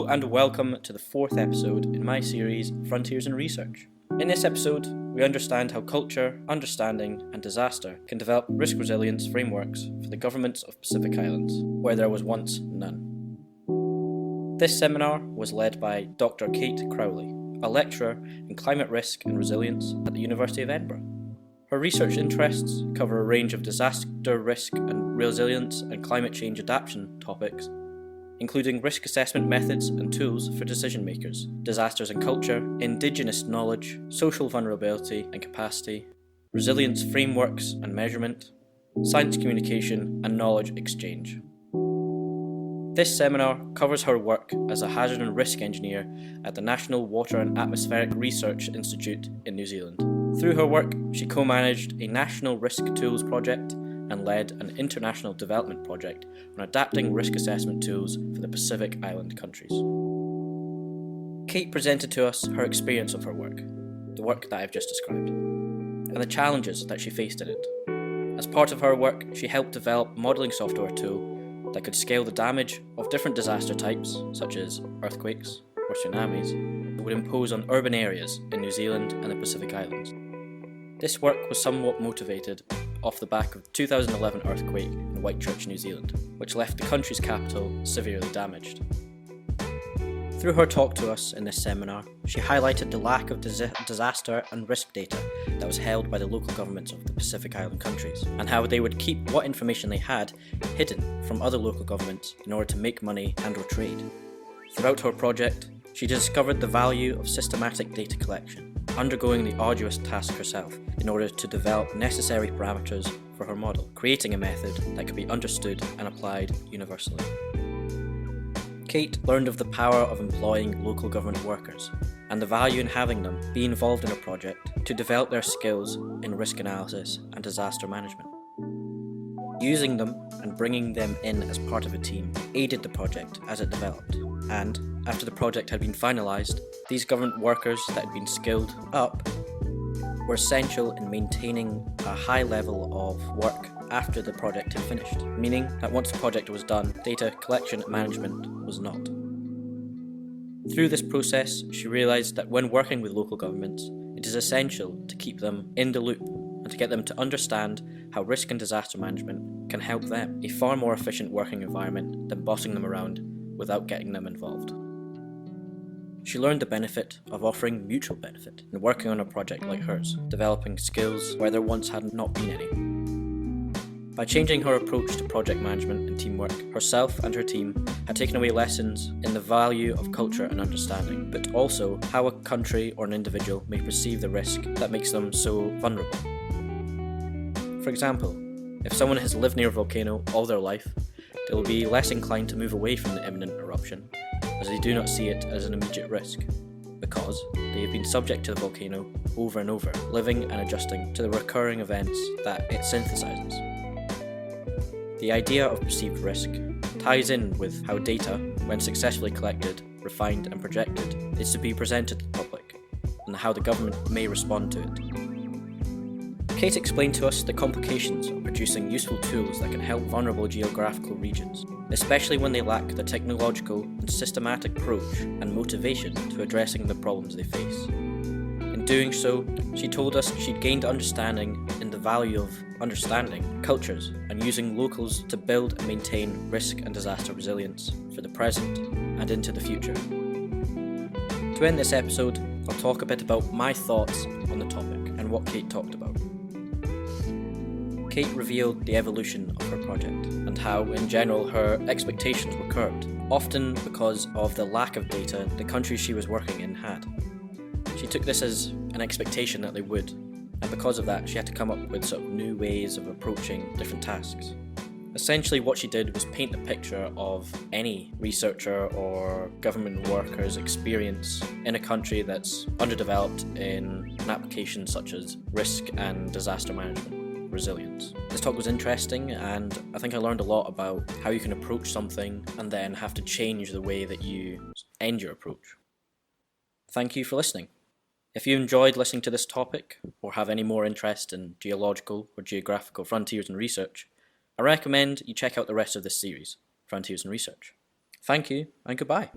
and welcome to the fourth episode in my series, Frontiers in Research. In this episode, we understand how culture, understanding, and disaster can develop risk resilience frameworks for the governments of Pacific Islands, where there was once none. This seminar was led by Dr.Kate Crowley, a lecturer in climate risk and resilience at the University of Edinburgh. Her research interests cover a range of disaster risk and resilience and climate change adaptation topics, including risk assessment methods and tools for decision makers, disasters and culture, indigenous knowledge, social vulnerability and capacity, resilience frameworks and measurement, science communication and knowledge exchange. This seminar covers her work as a hazard and risk engineer at the National Water and Atmospheric Research Institute in New Zealand. Through her work, she co-managed a national risk tools project and led an international development project on adapting risk assessment tools for the Pacific Island countries. Kate presented to us her experience of her work, the work that I've just described, and the challenges that she faced in it. As part of her work, she helped develop a modelling software tool that could scale the damage of different disaster types, such as earthquakes or tsunamis, that would impose on urban areas in New Zealand and the Pacific Islands. This work was somewhat motivated off the back of the 2011 earthquake in Whitechurch, New Zealand, which left the country's capital severely damaged. Through her talk to us in this seminar, she highlighted the lack of disaster and risk data that was held by the local governments of the Pacific Island countries, and how they would keep what information they had hidden from other local governments in order to make money and/or trade. Throughout her project, she discovered the value of systematic data collection, undergoing the arduous task herself in order to develop necessary parameters for her model, creating a method that could be understood and applied universally. Kate learned of the power of employing local government workers and the value in having them be involved in a project to develop their skills in risk analysis and disaster management. Using them and bringing them in as part of a team aided the project as it developed, and after the project had been finalised, these government workers that had been skilled up were essential in maintaining a high level of work after the project had finished, meaning that once the project was done, data collection and management was not. Through this process, she realised that when working with local governments, it is essential to keep them in the loop and to get them to understand how risk and disaster management can help them, a far more efficient working environment than bossing them around without getting them involved. She learned the benefit of offering mutual benefit in working on a project like hers, developing skills where there once had not been any. By changing her approach to project management and teamwork, herself and her team had taken away lessons in the value of culture and understanding, but also how a country or an individual may perceive the risk that makes them so vulnerable. For example, if someone has lived near a volcano all their life, they will be less inclined to move away from the imminent eruption, as they do not see it as an immediate risk, because they have been subject to the volcano over and over, living and adjusting to the recurring events that it synthesizes. The idea of perceived risk ties in with how data, when successfully collected, refined and projected, is to be presented to the public, and how the government may respond to it. Kate explained to us the complications of producing useful tools that can help vulnerable geographical regions, especially when they lack the technological and systematic approach and motivation to addressing the problems they face. In doing so, she told us she'd gained understanding in the value of understanding cultures and using locals to build and maintain risk and disaster resilience for the present and into the future. To end this episode, I'll talk a bit about my thoughts on the topic and what Kate talked about. Kate revealed the evolution of her project and how, in general, her expectations were curbed, often because of the lack of data the countries she was working in had. She took this as an expectation that they would, and because of that, she had to come up with sort of new ways of approaching different tasks. Essentially, what she did was paint a picture of any researcher or government worker's experience in a country that's underdeveloped in an application such as risk and disaster management. Resilience. This talk was interesting, and I think I learned a lot about how you can approach something and then have to change the way that you end your approach. Thank you for listening. If you enjoyed listening to this topic, or have any more interest in geological or geographical frontiers in research, I recommend you check out the rest of this series, Frontiers in Research. Thank you, and goodbye.